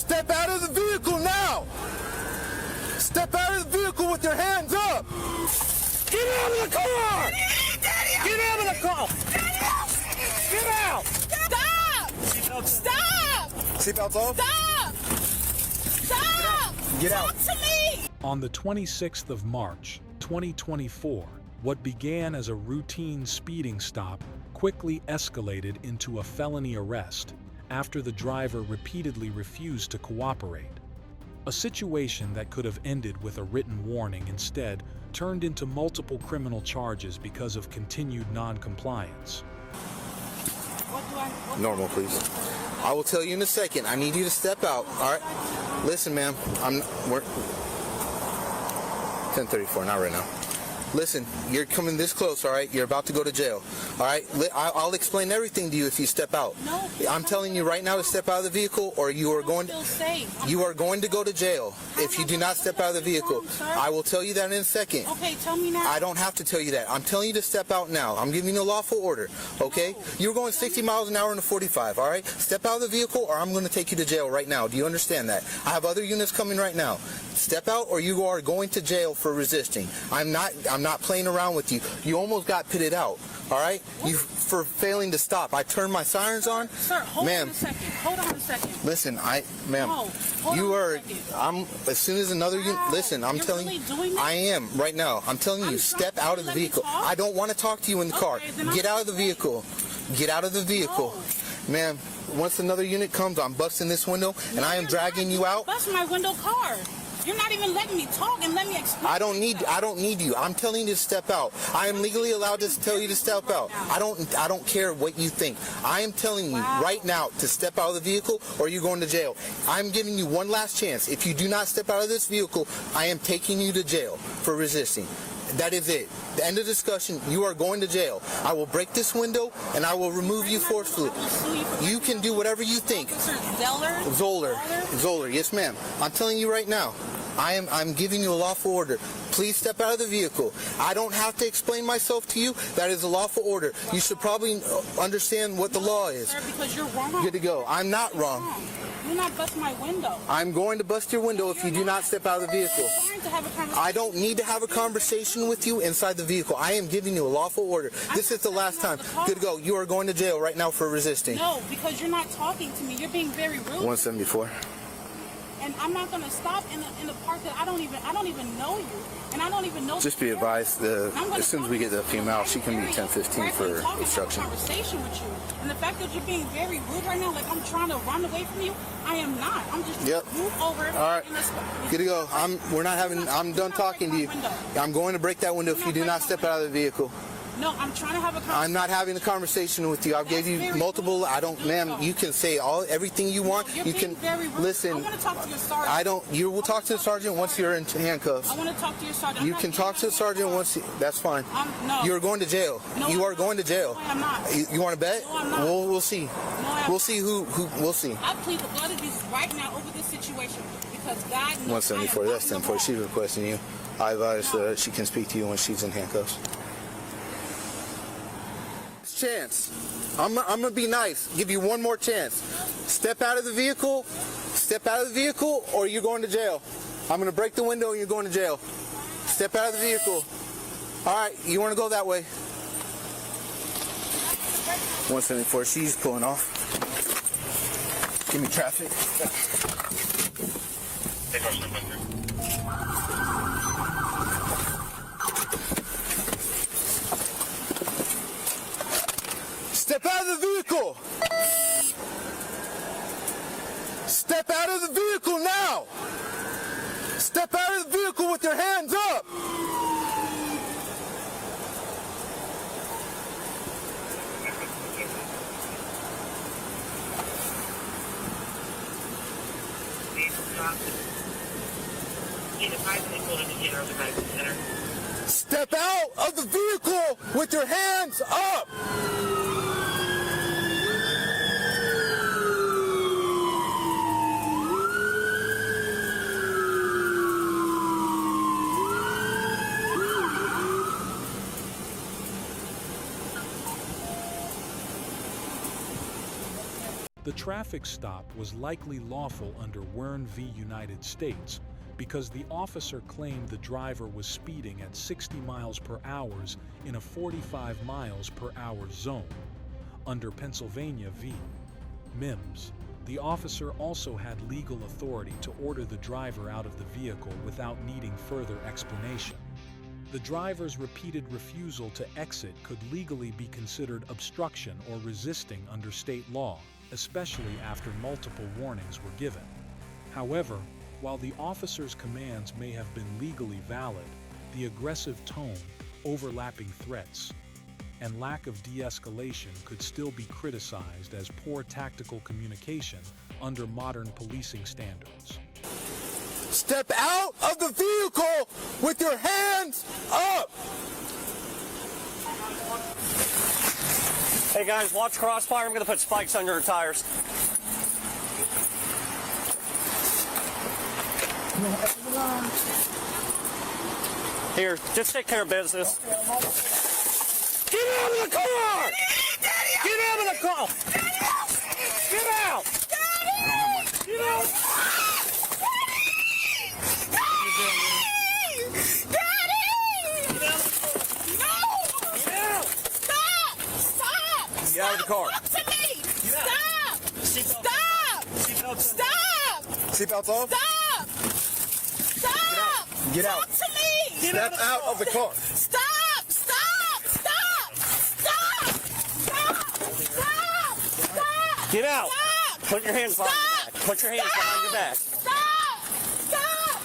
Step out of the vehicle now! Step out of the vehicle with your hands up! Get out of the car! Get out of the car! Get out! Stop! Stop! Seatbelts off? Stop! Stop! Get out. Talk to me! On the 26th of March, 2024, what began as a routine speeding stop quickly escalated into a felony arrest after the driver repeatedly refused to cooperate. A situation that could have ended with a written warning instead turned into multiple criminal charges because of continued non-compliance. Normal, please. I will tell you in a second. I need you to step out, all right? Listen, ma'am, we're 10:34, not right now. Listen, you're coming this close, all right? You're about to go to jail, all right? I'll explain everything to you if you step out. No. I'm telling you right now to step out of the vehicle, or you are going to go to jail if you do not step out of the vehicle. I will tell you that in a second. Okay, tell me now. I don't have to tell you that. I'm telling you to step out now. I'm giving you a lawful order, okay? You're going 60 miles an hour in a 45, all right? Step out of the vehicle, or I'm going to take you to jail right now. Do you understand that? I have other units coming right now. Step out, or you are going to jail for resisting. I'm not playing around with you. You almost got pitted out, all right? You for failing to stop. I turned my sirens on. Sir, hold on a second. Hold on a second. Listen, ma'am, as soon as another unit, listen, I'm telling you, I am right now. I'm telling you, step out of the vehicle. I don't want to talk to you in the car. Get out of the vehicle. Get out of the vehicle. Ma'am, once another unit comes, I'm busting this window and I am dragging you out. Bust my window car. You're not even letting me talk and let me explain. I don't need you. I'm telling you to step out. I am legally allowed to tell you to step out. I don't care what you think. I am telling you right now to step out of the vehicle or you're going to jail. I'm giving you one last chance. If you do not step out of this vehicle, I am taking you to jail for resisting. That is it. The end of discussion. You are going to jail. I will break this window and I will remove you forcefully. You can do whatever you think. Zoller. Yes, ma'am. I'm telling you right now. I'm giving you a lawful order. Please step out of the vehicle. I don't have to explain myself to you. That is a lawful order. You should probably understand what the law is. Sir, because you're wrong. Good to go. I'm not wrong. Do not bust my window. I'm going to bust your window if you do not step out of the vehicle. I don't need to have a conversation with you inside the vehicle. I am giving you a lawful order. This is the last time. Good to go. You are going to jail right now for resisting. No, because you're not talking to me. You're being very rude. 174. And I'm not going to stop in a park that I don't even know you, and I don't even know. Just be advised, as soon as we get the female, she can be 10-15 for obstruction. Conversation with you, and the fact that you're being very rude right now, like I'm trying to run away from you, I am not. I'm just move over. All right, good to go. I'm done talking to you. I'm going to break that window if you do not step out of the vehicle. No, I'm trying to have a conversation. I'm not having a conversation with you. I've gave you multiple. Ma'am, you can say everything you want. You can listen. I want to talk to your sergeant. You will talk to the sergeant once you're in handcuffs. I want to talk to your sergeant. You can talk to the sergeant once. That's fine. No. You're going to jail. No, you are going to jail. No, I'm not. You want to bet? No, I'm not. We'll see. No, we'll see who. We'll see. I plead the blood of Jesus right now over this situation because God knows. 174. That's 10-4. She's requesting you. I advise that she can speak to you when she's in handcuffs. Chance. I'm gonna be nice. Give you one more chance. Step out of the vehicle. Step out of the vehicle, or you're going to jail. I'm gonna break the window, and you're going to jail. Step out of the vehicle. All right. You want to go that way? 174. She's pulling off. Give me traffic. Step out of the vehicle! Step out of the vehicle now! Step out of the vehicle with your hands up! Step out of the vehicle with your hands up! The traffic stop was likely lawful under Wern v. United States because the officer claimed the driver was speeding at 60 miles per hour in a 45 miles per hour zone. Under Pennsylvania v. Mims, the officer also had legal authority to order the driver out of the vehicle without needing further explanation. The driver's repeated refusal to exit could legally be considered obstruction or resisting under state law, especially after multiple warnings were given. However, while the officer's commands may have been legally valid, the aggressive tone, overlapping threats, and lack of de-escalation could still be criticized as poor tactical communication under modern policing standards. Step out of the vehicle with your hands up! Hey guys, watch crossfire. I'm going to put spikes under her tires. Here, just take care of business. Get out of the car! Get out of the car! Get out! Get out! Get out of the car. Talk to me. Stop. Stop. Stop. Seatbelts off? Stop. Stop. Get out. Talk to me. Step out of the car. Stop. Stop. Stop. Stop. Stop. Stop. Get out. Stop. Put your hands behind your back. Put your hands behind your back. Stop. Stop.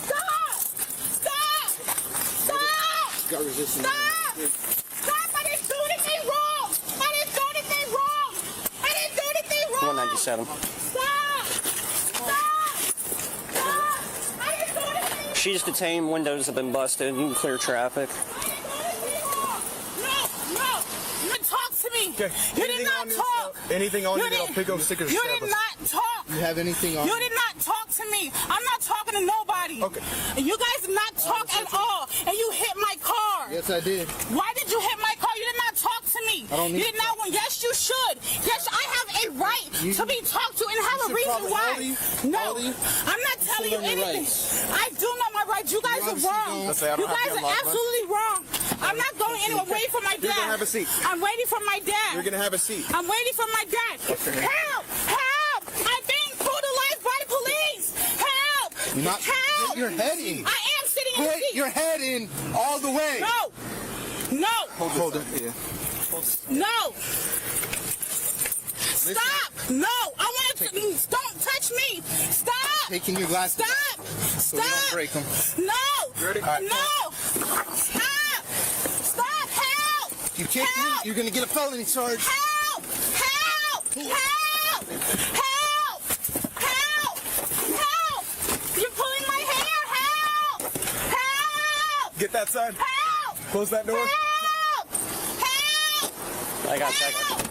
Stop. Stop. Stop. Got resistance. Stop. Stop. I didn't do anything wrong. I didn't do anything wrong. I didn't do anything wrong. 197. Stop. Stop. Stop. I didn't do anything wrong. She's detained. Windows have been busted. You can clear traffic. No, you didn't talk to me. Okay. You did not talk. Anything on you You that'll didn't- pick up stickers? You did not talk. You have anything on You did not talk to me. I'm not talking to nobody. Okay. And you guys did not talk at all. And you hit my car. Yes, I did. Why did you hit my car? You did not talk to me. I don't need You did not want. Yes, you should. Yes, I have a right to be talked to and have a should reason probably- why. how old are you? How No, old are you? I'm not telling you learn your anything. rights. I do know my rights. You guys are obviously wrong. don't. Let's say I don't You have guys your are lock, huh? absolutely wrong. I'm not going anywhere. I'm waiting for my dad. You're gonna have a seat. I'm waiting for my dad. You're gonna have a seat. I'm waiting for my dad. Okay. Help! Help! I'm being brutalized by the police. Help! You're not. Help! Put your head in. I am sitting in the Put seat. your head in all the way. No! No! Hold it. Yeah. No! Stop! No! I want to. Don't touch me! Stop! Taking your glasses. Stop! So we don't Stop! break them. No! Ready? All right. No! Stop! Stop! Help! You kick me, Help! you're gonna get a felony charge. Help! Help! Help! Help! Help! Help! You're pulling my hair! Help! Help! Get that side. Help! Close that door. Help! Help! I got you. Help!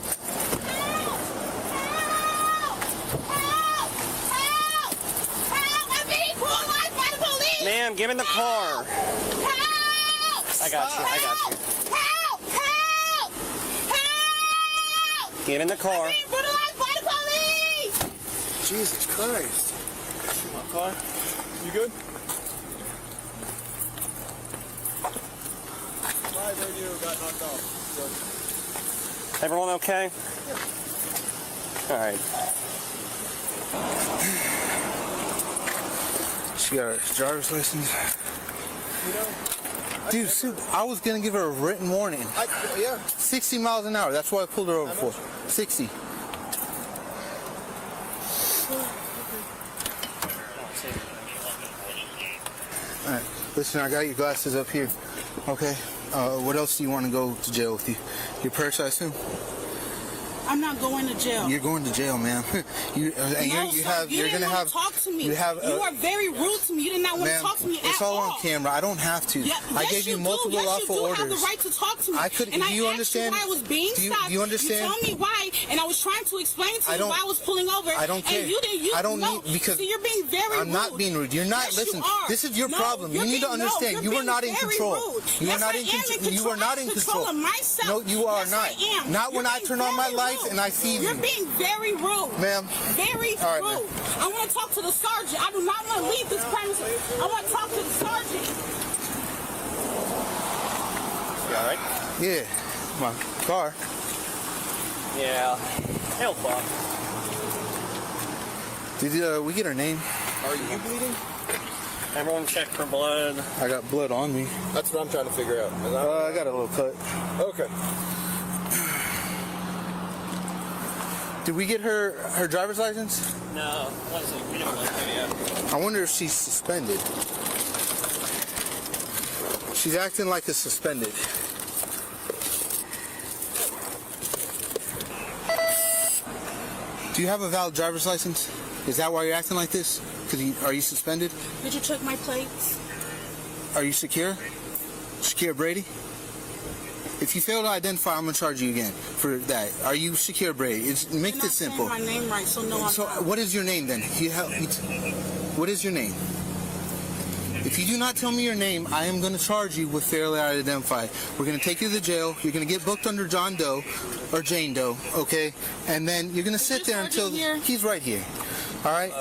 Help! Help! Help! I'm being brutalized by the police! Ma'am, get in the car. Help! I got you. I got you. Help! Help! Help! Get in the car. I'm being brutalized by the police! Jesus Christ. My car. You good? My radio got knocked off. Everyone okay? All right. She got her driver's license. Dude, I was gonna give her a written warning. Yeah. 60 miles an hour. That's what I pulled her over for. 60. All right. Listen, I got your glasses up here. Okay. What else do you want to go to jail with you? Your purse, I assume. I'm not going to jail. You're going to jail, man. You're didn't want to talk to me. You are very rude to me. You did not want to talk to me at all. It's all on camera. I don't have to. I gave you multiple lawful orders. You do have the right to talk to me. I could. And Do you I understand? asked you why I was being stopped. Do you understand? You told me why, and I was trying to explain to you why I was pulling over. I don't care. And you didn't. I don't need because see, you're being very rude. I'm not being rude. You're not. Yes, Listen. you are. This is your No, problem. You need to understand. You are not in control. You are not in control. You are not in control. Of myself. No, you are Yes, not. I am. Not when I turn on my lights. lights and I see you. You're being very rude. Ma'am. Very rude. Ma'am. I want to talk to the sergeant. I do not want to leave this premises. I want to talk to the sergeant. You alright? Yeah. My car. Yeah. Hell fuck. Did we get her name? Are you bleeding? Everyone check for blood. I got blood on me. That's what I'm trying to figure out. I got a little cut. Okay. Did we get her driver's license? No. We don't look there yet. I wonder if she's suspended. She's acting like a suspended. Do you have a valid driver's license? Is that why you're acting like this? Are you suspended? Did you check my plates? Are you secure? Secure Brady? If you fail to identify, I'm gonna charge you again for that. Are you secure Brady? Make You're this simple. not saying my name right, so no, I'm So not. what is your name then? What is your name? If you do not tell me your name, I am going to charge you with failure to identify. We're going to take you to the jail. You're going to get booked under John Doe or Jane Doe, okay? And then you're going to sit there until he's right here. All right?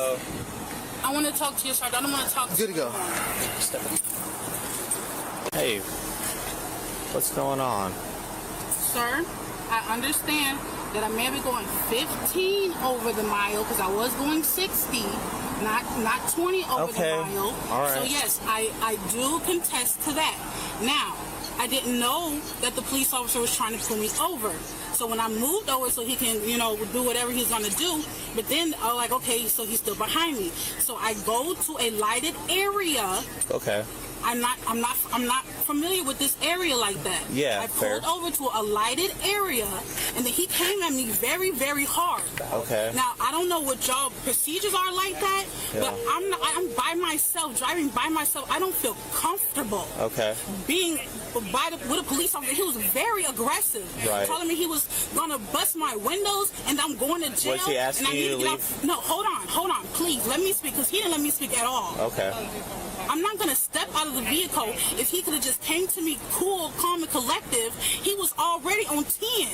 I want to talk to your sergeant. I don't want to talk to Good to go. Hey. What's going on? Sir, I understand that I may be going 15 over the mile because I was going 60, not 20 over the mile. All right. So yes, I do contest to that. Now, I didn't know that the police officer was trying to pull me over. So when I moved over so he can, do whatever he's gonna do, but then I was like, okay, so he's still behind me. So I go to a lighted area. Okay. I'm not familiar with this area like that. Yeah, I fair. pulled over to a lighted area, and then he came at me very, very hard. Okay. Now I don't know what y'all procedures are like that, but I'm by myself, driving by myself. I don't feel comfortable. Okay. Being with a police officer, he was very aggressive. Right. Telling me he was gonna bust my windows, and I'm going to jail. Was he asking and I you need to get leave? off. No, hold on, please let me speak, because he didn't let me speak at all. Okay. I'm not going to step out of the vehicle. If he could have just came to me cool, calm, and collective, he was already on 10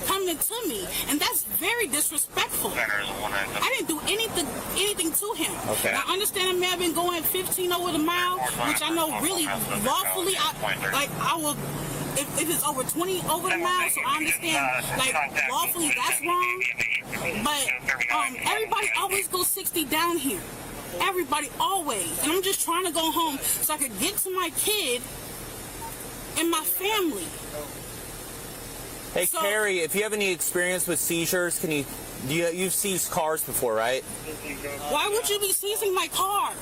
coming to me. And that's very disrespectful. I didn't do anything to him. Okay. I understand I may have been going 15 over the mile, which I know really lawfully, I will... If it's over 20 over the mile, so I understand, lawfully that's wrong. But everybody always goes 60 down here. Everybody always. And I'm just trying to go home so I could get to my kid and my family. Hey, Carrie, if you have any experience with seizures, you've seized cars before, right? Why would you be seizing my car?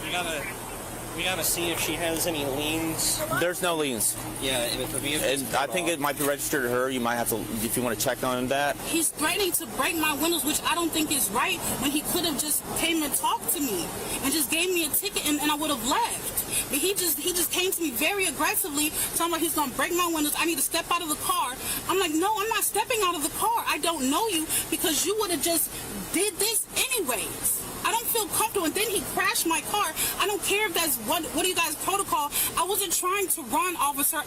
We gotta see if she has any liens. There's no liens. Yeah, and if the vehicle's And I think it might be registered to her. You might have to, if you want to check on that. He's threatening to break my windows, which I don't think is right, when he could have just came and talked to me and just gave me a ticket and I would have left. But he just came to me very aggressively, talking about he's gonna break my windows. I need to step out of the car. I'm like, no, I'm not stepping out of the car. I don't know you, because you would have just did this anyways. I don't feel comfortable, and then he crashed my car. I don't care if that's what do you guys protocol. I wasn't trying to run, officer,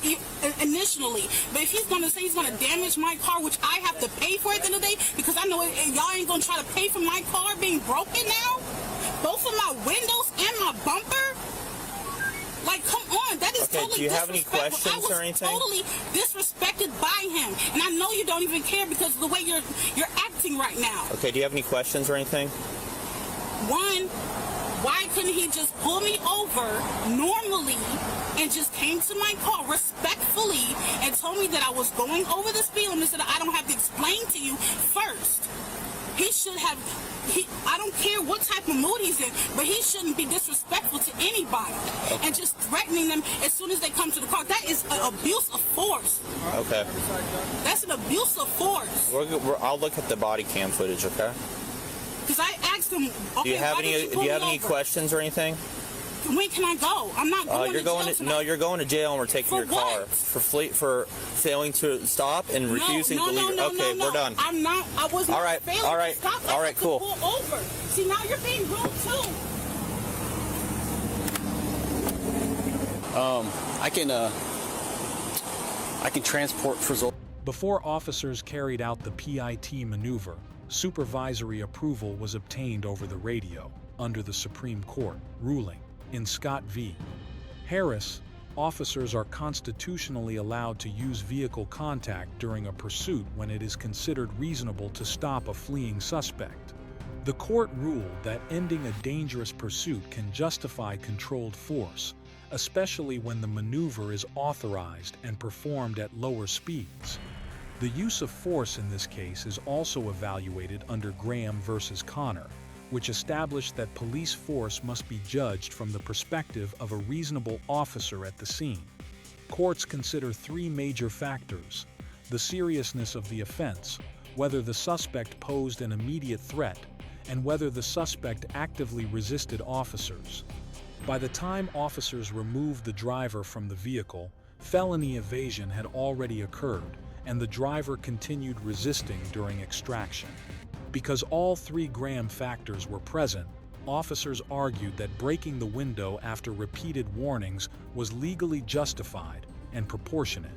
initially. But if he's gonna say he's gonna damage my car, which I have to pay for at the end of the day, because I know y'all ain't gonna try to pay for my car being broken now, both of my windows and my bumper. Like, come on, that is totally disrespectful. Do you have any questions or anything? I was totally disrespected by him, and I know you don't even care because of the way you're acting right now. Okay, do you have any questions or anything? One, why couldn't he just pull me over normally and just came to my car respectfully and told me that I was going over the speed limit so that I don't have to explain to you first? He should have, I don't care what type of mood he's in, but he shouldn't be disrespectful to anybody and just threatening them as soon as they come to the car. That is an abuse of force. Okay. That's an abuse of force. I'll look at the body cam footage, okay? Because I asked him, okay, Do you have any questions or anything? When can I go? I'm not going to jail tonight. No, you're going to jail, and we're taking your car for failing to stop and refusing to leave. Okay, we're done. I'm not. I was not failing to stop. All right, cool. Pull over. See, now you're being rude too. I can transport for Before officers carried out the PIT maneuver, supervisory approval was obtained over the radio under the Supreme Court ruling in Scott v. Harris. Officers are constitutionally allowed to use vehicle contact during a pursuit when it is considered reasonable to stop a fleeing suspect. The court ruled that ending a dangerous pursuit can justify controlled force, especially when the maneuver is authorized and performed at lower speeds. The use of force in this case is also evaluated under Graham versus Connor, which established that police force must be judged from the perspective of a reasonable officer at the scene. Courts consider three major factors: the seriousness of the offense, whether the suspect posed an immediate threat, and whether the suspect actively resisted officers. By the time officers removed the driver from the vehicle, felony evasion had already occurred, and the driver continued resisting during extraction. Because all three Graham factors were present, officers argued that breaking the window after repeated warnings was legally justified and proportionate.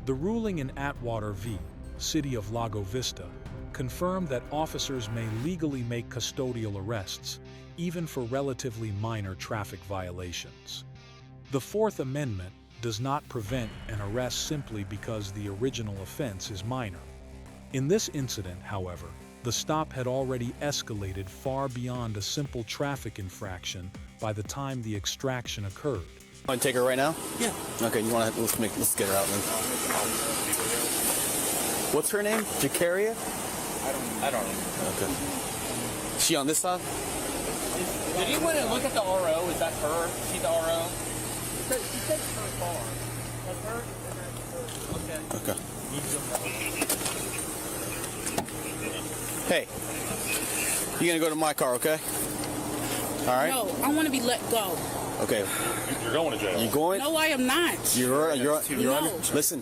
The ruling in Atwater v. City of Lago Vista confirmed that officers may legally make custodial arrests, even for relatively minor traffic violations. The Fourth Amendment does not prevent an arrest simply because the original offense is minor. In this incident, however, the stop had already escalated far beyond a simple traffic infraction by the time the extraction occurred. Want to take her right now? Yeah. Okay, you want to let's get her out then. What's her name? 𝐤𝐿𝐴? I don't know. Okay. She on this side? Did anyone look at the RO? Is that her? See the RO? She said her car. That's her? Okay. Okay. Hey, you're gonna go to my car, okay? All right. No, I want to be let go. Okay. You're going to jail. You going? No, I am not. You're No. Listen.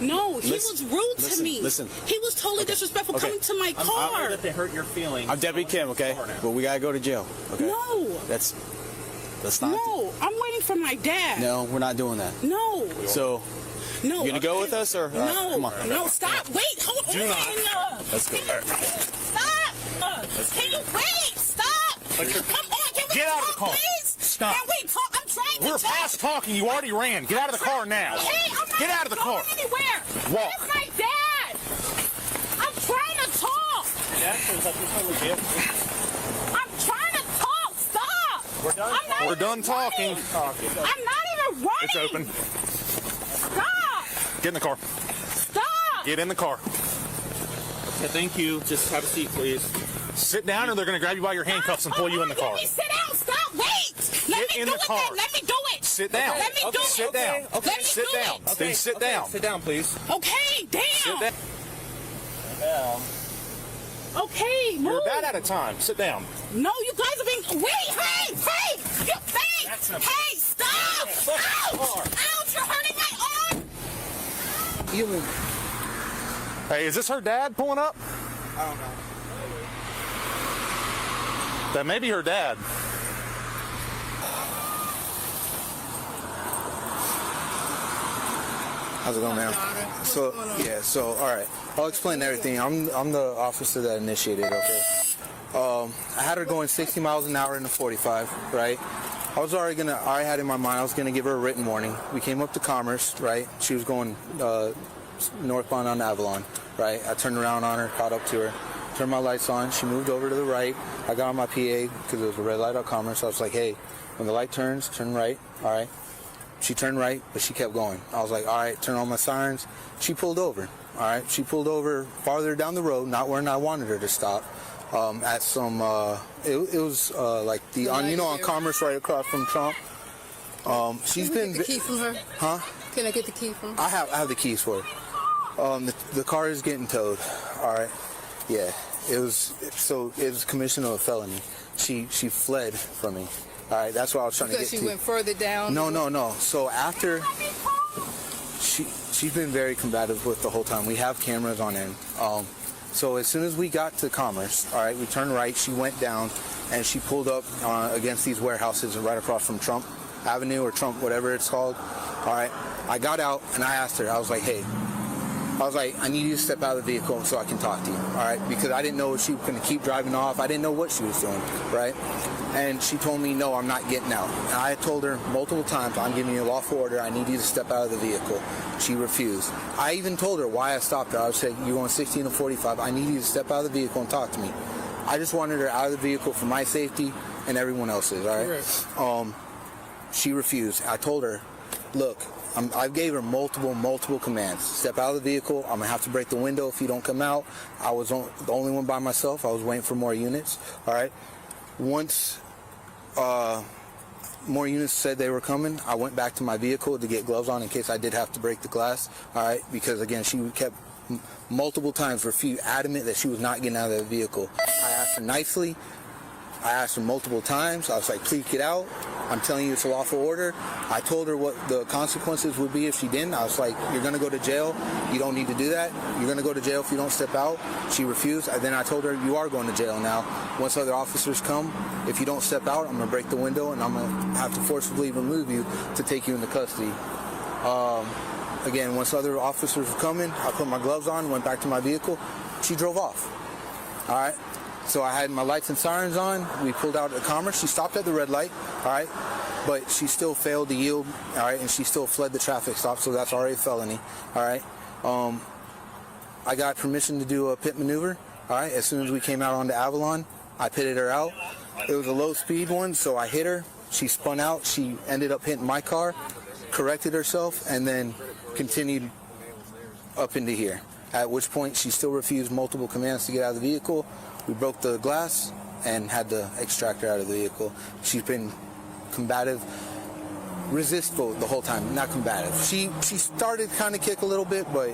No, he was rude to me. Listen. He was totally disrespectful coming to my I'm car. sorry that they hurt your feelings. I'm Deputy Kim, okay? But we gotta go to jail, okay? No. That's not. No, I'm waiting for my dad. No, we're not doing that. No. So, No. you gonna go with us or? No. Come on. No, stop. Wait. Hold on. Do not. Let's go. Stop. Can you wait? Stop. Come on. Can we Get out of the talk, car. please? Stop. Can we talk? I'm trying to We're talk. past talking. You already ran. Get out of the car now. Hey, I'm not Get out of the car. going anywhere. Walk. Where's my dad? I'm trying to talk. I'm trying to talk. Stop. We're done talking. I'm not even running. It's open. Stop. Get in the car. Stop. Get in the car. Okay, thank you. Just have a seat, please. Sit down or they're going to grab you by your handcuffs and pull you in the car. Let me sit down. Stop. Wait. Let Get me in do the it car. then. Let me do it. Sit down. Let me do it. Sit down. Let me Sit do down. it. Then sit down. Sit down, please. Okay, damn. Sit down. Okay, move. You're about out of time. Sit down. No, you guys are being. Wait, hey, you think? Hey, stop! Ouch, you're hurting my arm. Hey, is this her dad pulling up? I don't know. That may be her dad. How's it going, man? So, all right. I'll explain everything. I'm the officer that initiated, okay? I had her going 60 miles an hour in a 45, right? I had in my mind I was gonna give her a written warning. We came up to Commerce, right? She was going northbound on Avalon, right? I turned around on her, caught up to her, turned my lights on. She moved over to the right. I got on my PA because it was a red light on Commerce. I was like, hey, when the light turns, turn right, all right? She turned right, but she kept going. I was like, all right, turn on my sirens. She pulled over, all right? She pulled over farther down the road, not where I wanted her to stop, at some, it was like on Commerce right across from Trump. She's been... Can I get the key from her? Huh? Can I get the key from her? I have the keys for her. The car is getting towed, all right? Yeah, it was commission of a felony. She fled from me. All right, that's what I was trying to get to. Because she went further down? No. So after, she's been very combative with the whole time. We have cameras on in. So as soon as we got to Commerce, all right, we turned right. She went down, and she pulled up against these warehouses right across from Trump Avenue or Trump, whatever it's called. All right, I got out, and I asked her. I was like, hey, I was like, I need you to step out of the vehicle so I can talk to you, all right? Because I didn't know if she was going to keep driving off. I didn't know what she was doing, right? And she told me, no, I'm not getting out. And I told her multiple times, I'm giving you a lawful order. I need you to step out of the vehicle. She refused. I even told her why I stopped her. I said, you're going 16 to 45. I need you to step out of the vehicle and talk to me. I just wanted her out of the vehicle for my safety and everyone else's, all right? She refused. I told her, look, I gave her multiple commands. Step out of the vehicle. I'm going to have to break the window if you don't come out. I was the only one by myself. I was waiting for more units, all right? Once more units said they were coming, I went back to my vehicle to get gloves on in case I did have to break the glass, all right? Because, again, she kept multiple times adamant that she was not getting out of the vehicle. I asked her nicely. I asked her multiple times. I was like, please get out. I'm telling you it's a lawful order. I told her what the consequences would be if she didn't. I was like, you're going to go to jail. You don't need to do that. You're going to go to jail if you don't step out. She refused. And then I told her, you are going to jail now. Once other officers come, if you don't step out, I'm going to break the window and I'm going to have to forcibly remove you to take you into custody. Again, once other officers were coming, I put my gloves on, went back to my vehicle. She drove off. All right? So I had my lights and sirens on. We pulled out of Commerce. She stopped at the red light, all right? But she still failed to yield, all right? And she still fled the traffic stop, so that's already a felony, all right? I got permission to do a pit maneuver, all right? As soon as we came out onto Avalon, I pitted her out. It was a low-speed one, so I hit her. She spun out. She ended up hitting my car, corrected herself, and then continued up into here. At which point, she still refused multiple commands to get out of the vehicle. We broke the glass and had to extract her out of the vehicle. She's been combative, resistful the whole time, not combative. She started kind of kick a little bit, but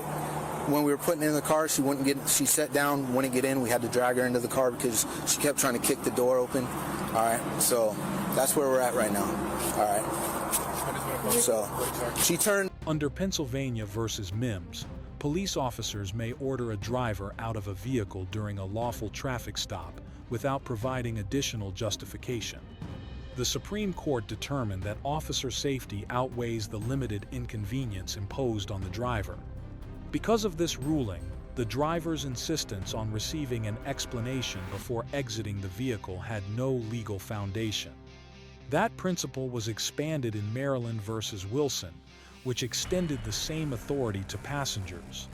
when we were putting her in the car, she sat down, wouldn't get in. We had to drag her into the car because she kept trying to kick the door open. All right, so that's where we're at right now. All right. So she turned. Under Pennsylvania versus Mims, police officers may order a driver out of a vehicle during a lawful traffic stop without providing additional justification. The Supreme Court determined that officer safety outweighs the limited inconvenience imposed on the driver. Because of this ruling, the driver's insistence on receiving an explanation before exiting the vehicle had no legal foundation. That principle was expanded in Maryland versus Wilson, which extended the same authority to passengers.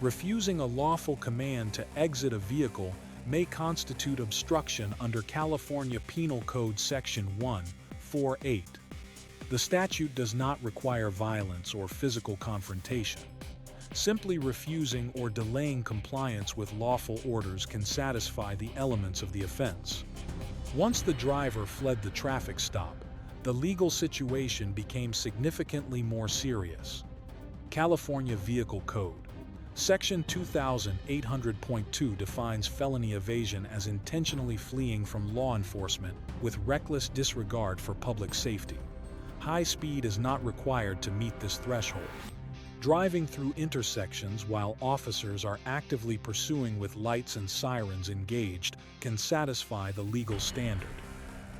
Refusing a lawful command to exit a vehicle may constitute obstruction under California Penal Code Section 148. The statute does not require violence or physical confrontation. Simply refusing or delaying compliance with lawful orders can satisfy the elements of the offense. Once the driver fled the traffic stop, the legal situation became significantly more serious. California Vehicle Code. Section 2800.2 defines felony evasion as intentionally fleeing from law enforcement with reckless disregard for public safety. High speed is not required to meet this threshold. Driving through intersections while officers are actively pursuing with lights and sirens engaged can satisfy the legal standard.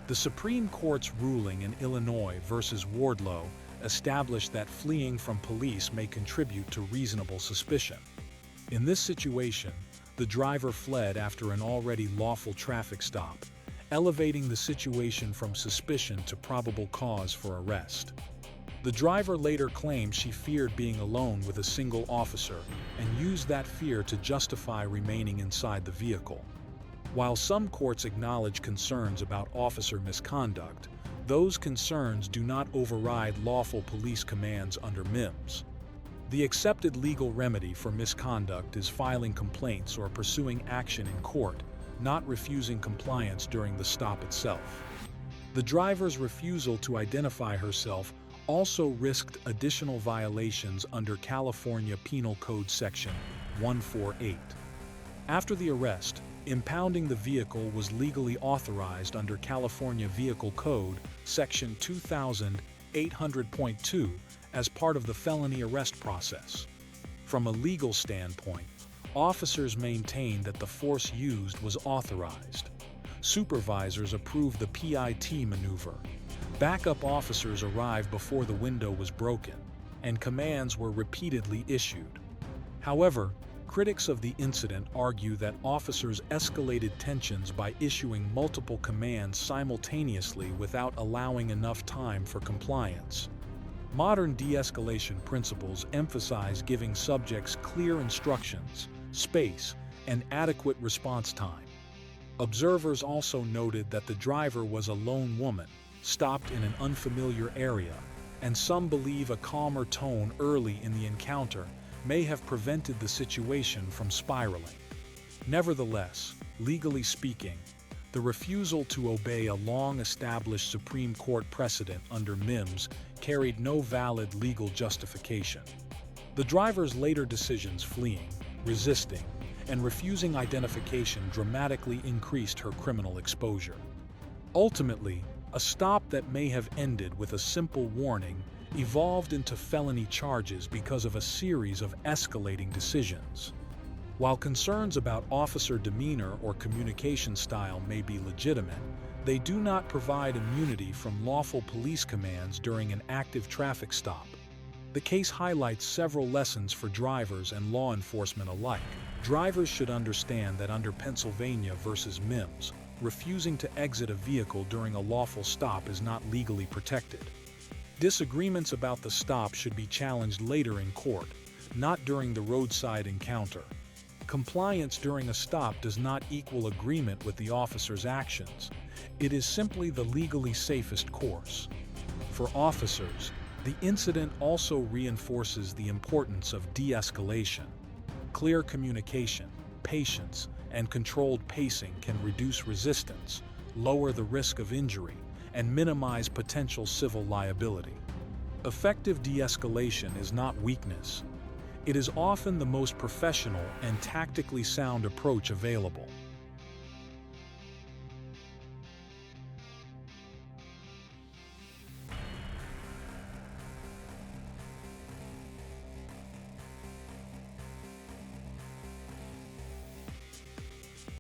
The Supreme Court's ruling in Illinois versus Wardlow established that fleeing from police may contribute to reasonable suspicion. In this situation, the driver fled after an already lawful traffic stop, elevating the situation from suspicion to probable cause for arrest. The driver later claimed she feared being alone with a single officer and used that fear to justify remaining inside the vehicle. While some courts acknowledge concerns about officer misconduct, those concerns do not override lawful police commands under MIMS. The accepted legal remedy for misconduct is filing complaints or pursuing action in court, not refusing compliance during the stop itself. The driver's refusal to identify herself also risked additional violations under California Penal Code Section 148. After the arrest, impounding the vehicle was legally authorized under California Vehicle Code Section 2800.2 as part of the felony arrest process. From a legal standpoint, officers maintained that the force used was authorized. Supervisors approved the PIT maneuver. Backup officers arrived before the window was broken, and commands were repeatedly issued. However, critics of the incident argue that officers escalated tensions by issuing multiple commands simultaneously without allowing enough time for compliance. Modern de-escalation principles emphasize giving subjects clear instructions, space, and adequate response time. Observers also noted that the driver was a lone woman, stopped in an unfamiliar area, and some believe a calmer tone early in the encounter may have prevented the situation from spiraling. Nevertheless, legally speaking, the refusal to obey a long-established Supreme Court precedent under MIMS carried no valid legal justification. The driver's later decisions fleeing, resisting, and refusing identification dramatically increased her criminal exposure. Ultimately, a stop that may have ended with a simple warning evolved into felony charges because of a series of escalating decisions. While concerns about officer demeanor or communication style may be legitimate, they do not provide immunity from lawful police commands during an active traffic stop. The case highlights several lessons for drivers and law enforcement alike. Drivers should understand that under Pennsylvania versus MIMS, refusing to exit a vehicle during a lawful stop is not legally protected. Disagreements about the stop should be challenged later in court, not during the roadside encounter. Compliance during a stop does not equal agreement with the officer's actions. It is simply the legally safest course. For officers, the incident also reinforces the importance of de-escalation. Clear communication, patience, and controlled pacing can reduce resistance, lower the risk of injury, and minimize potential civil liability. Effective de-escalation is not weakness. It is often the most professional and tactically sound approach available.